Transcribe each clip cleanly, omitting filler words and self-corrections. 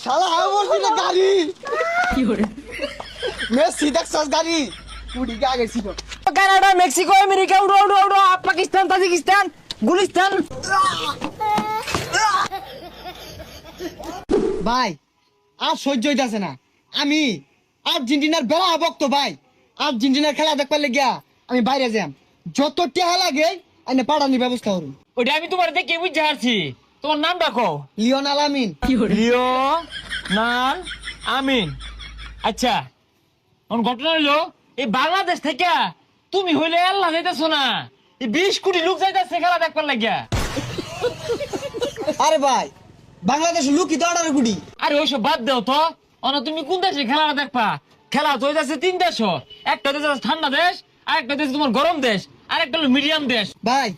শালা আমি বলছি না গাড়ি কি করে মেসি দেখছস গাড়ি কুড়ি কে আগে ছিল কানাডা মেক্সিকো আমেরিকা উড়ো উড়ো উড়ো পাকিস্তান তাজিকিস্তান গুলিস্তান। ভাই আর সহ্য হইতাছে না। আমি আর্জেন্টিনার বেড়া ভক্ত ভাই। আর্জেন্টিনার খেলা দেখবার লেগিয়া আমি বাইরে যাম, যত টেহা লাগে আইনে পাঠানোর ব্যবস্থা করুন। ওইটা আমি তোমার দেখে বুঝতে পারছি। তোমার নাম ডাকো। লিওনেল আমিন। লিওনেল আমিন। আচ্ছা কোন ঘটনা হইলো এই বাংলাদেশ থেকে তুমি হইলে আল্লাহ যাইতেছো না, এই 20 কোটি লোক যাইতেছে খেলা দেখবার লাগিয়া। আরে ভাই বাংলাদেশ লুকি তো 18 কোটি। আরে ওইসব বাদ দাও তো, অনা তুমি কোন দেশে খেলা দেখবা? খেলা তো হইতাছে 3 দেশ, একটা দেশ ঠান্ডা দেশ, আরেকটা দেশ তোমার গরম দেশ, আরেকটা হলো মিডিয়াম দেশ। ভাই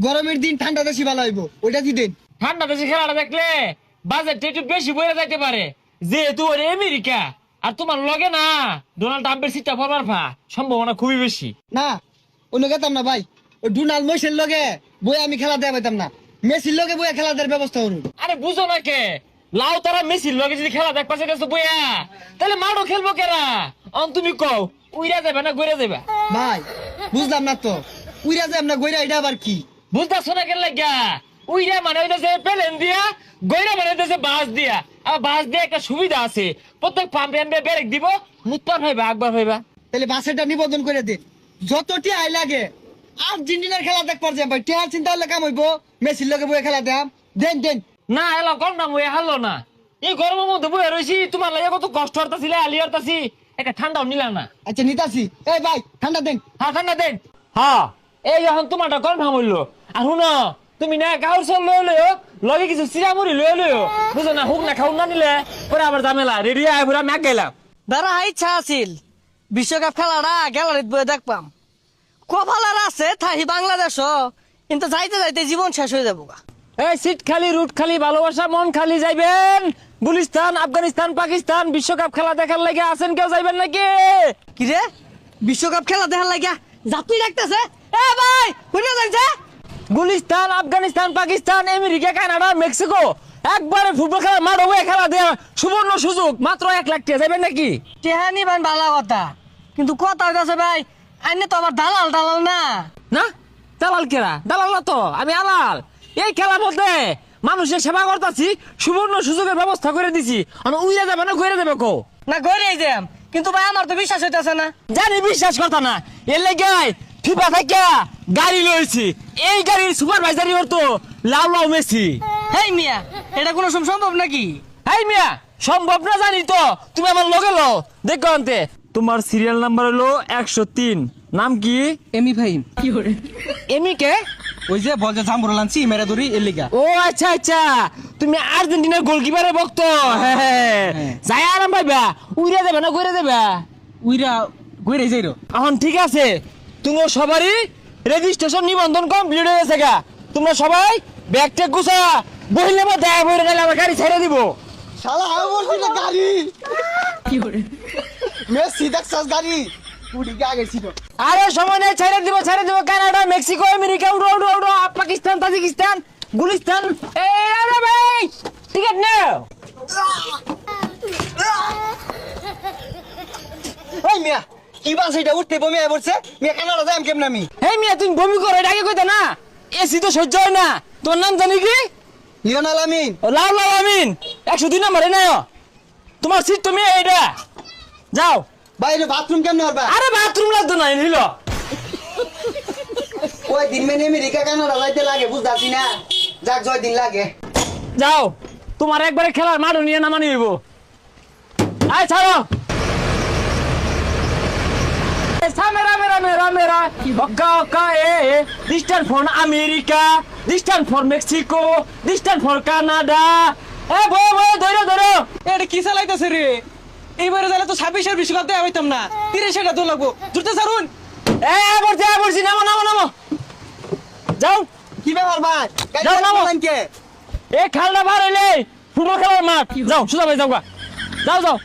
গরমের দিন ঠান্ডা দেশই ভালো হইব, ওইটা কি দিন? ঠান্ডা দেশে খেলাটা দেখলে বাজেটটা একটু বেশি বইয়া যাইতে পারে, যেহেতু ওর আমেরিকা আর তোমার লগে না ডোনাল্ড ট্রাম্পের সিটটা পড়বার সম্ভাবনা খুবই বেশি। না অন্য গেতাম না ভাই, ওই ডোনাল্ড মইসের লগে বই আমি খেলা দেয়া পাইতাম না, মেসির লগে বইয়া খেলা দেওয়ার ব্যবস্থা করুন। আরে বুঝো না কে, লাউ তারা মেসির লগে যদি খেলা দেখবা চাইতেছো বইয়া, তাহলে মাঠও খেলবো কেরা? তুমি কও উইরা যাবে না গইরা যাবে? ভাই বুঝলাম না তো, উইরা যাম না গইরা এটা আবার কি? বুঝতেছো না কেন লাগিয়া? উইরা মানে হইতেছে প্লেন দিয়া, গইরা মানে হইতেছে বাস দিয়া। আর বাস দিয়ে একটা সুবিধা আছে, প্রত্যেক পাম্পে আনবে ব্রেক দিব, মুতপান হইবা আকবার হইবা। তাহলে বাসেরটা নিবন্ধন করে দিন, যত টিয়াই লাগে আর্জেন্টিনার খেলা দেখবার যাম ভাই। টিয়ার চিন্তা হলে কাম হইব, মেসির লগে বইয়া খেলা দেম দেন দেন। না এলো কম না বইয়া হারলো না, এই গরমের মধ্যে বইয়া রয়েছি, তোমার লাগে কত কষ্ট হতাছিল, আলি হতাছি, একটা ঠান্ডাও নিলা না। আচ্ছা নিতাছি, এই ভাই ঠান্ডা দেন। হ্যাঁ ঠান্ডা দেন। হ্যাঁ এই এখন তোমারটা কনফার্ম হইলো। আর শুনো তুমি না কাউর সব লয়ে লইও, লগে কিছু চিরামুড়ি লয়ে লইও, বুঝো না? হুক না খাও না নিলে পরে আবার ঝামেলা। রেডি আয় পুরা ম্যাক গেলাম। দাঁড়া ইচ্ছা আছিল বিশ্বকাপ খেলাটা গ্যালারিত বয়ে দেখবাম, কপালার আছে থাহি বাংলাদেশ, কিন্তু যাইতে যাইতে জীবন শেষ হয়ে যাবো। এই সিট খালি রুট খালি ভালোবাসা মন খালি যাইবেন গুলিস্তান আফগানিস্তান পাকিস্তান বিশ্বকাপ খেলা দেখার লাগে আছেন, কেউ যাইবেন নাকি? কি রে বিশ্বকাপ খেলা দেখার লাগিয়া যাত্রী ডাকতেছে? এ ভাই কোনে যাইছে? Gulistan Afghanistan Pakistan America Canada Mexico একবারে ফুটবল খেলা মাঠ হবে, খেলা দেওয়া সুবর্ণ সুযোগ, মাত্র 1 লাখ টাকা। যাইবেন নাকি? টেহানি ভাই ভালো কথা, কিন্তু কথা হইতাছে ভাই আইনে তো আবার দালাল দালাল না। না দালাল কেরা? দালাল না তো, আমি আলাল। এই খেলার মধ্যে মানুষের সেবা করতেছি, সুবর্ণ সুযোগের ব্যবস্থা করে দিছি। আমি উইরা যাবে না ঘুরে দেবে কো? না গড়িয়ে যাম, কিন্তু ভাই আমার তো বিশ্বাস হইতাছে না। জানি বিশ্বাস করতা না, এর লেগে ফিফা থেকে গাড়ি লইছি, এই গাড়ির সুপারভাইজারি করতো লাউ লাউ মেসি। হেই মিয়া এটা কোনো সম্ভব নাকি? হাই মিয়া সম্ভব না জানি তো, তুমি আমার লগে লও দেখো আনতে। তোমার সিরিয়াল নাম্বার হলো 103, নাম কি? এমি ভাই। এমি কে? ওই যে বল যে জাম্বুরা লানছি মেরা দড়ি এর লিগা। ও আচ্ছা আচ্ছা, তুমি আর্জেন্টিনার গোলকিপারের ভক্ত। হ্যাঁ যাই আরাম পাইবা, উইরা যাবে না গইরা যাবে? উইরা গইরে যাইরো। এখন ঠিক আছে, তুমি সবারই রেজিস্ট্রেশন নিবন্ধন কমপ্লিট হয়ে গেছে গা। তোমরা সবাই ব্যাগ ট্যাগ গুছা বহিলে মধ্যে বইরে নাইলে আমার গাড়ি ছেড়ে দিব। শালা আমি বলছি না গাড়ি কি করে মেসি দেখছস গাড়ি কুড়ি কে আগে ছিল। আরে সময় নেই, ছেড়ে দিব কানাডা মেক্সিকো আমেরিকা উড়ো উড়ো উড়ো পাকিস্তান তাজিকিস্তান গুলিস্তান। এই আরে ভাই টিকেট নাও। ওই মিয়া কি বাস এটা উঠতে বমি আই পড়ছে মিয়া, কানাডা যাম কেমনে আমি? হেই মিয়া তুমি বমি করো, এটা আগে কইতা না, এসি তো সহ্য হয় না। তোর নাম জানি কি? লিওনেল আমিন। ও লাউ লাউ আমিন 102 নম্বরে নাও, তোমার সিট তুমি এইটা যাও। বাইরে বাথরুম কেমনে হবে? আরে বাথরুম লাগতো না নিল। ওই দিন মেনে আমেরিকা কানাডা যাইতে লাগে বুঝতাছি না, যাক জয় দিন লাগে। যাও তোমার একবারে খেলার মাঠও নিয়ে নামানি হইব। আয় ছাড়ো। মেরা মেরা মেরা মেরা ওকা ওকা distance for America, distance for Mexico, distance for Canada. এ বই বই ধরো ধরো। এটা কি চালাইতেছে রে? এইবারে যাইলে তো 26-এর বিশ্বকাপ দেয়া হইতাম না, 30-এটা তো লাগবো। জুড়তে ছাড়ুন। বলছি নামো নামো নামো যাও। কি ব্যাপার ভাই? যাও, নামো। কে এ খেলনা বার হইলে ফুটবল খেলার মাঠ, যাও সোজা ভাই যাও গা, যাও যাও।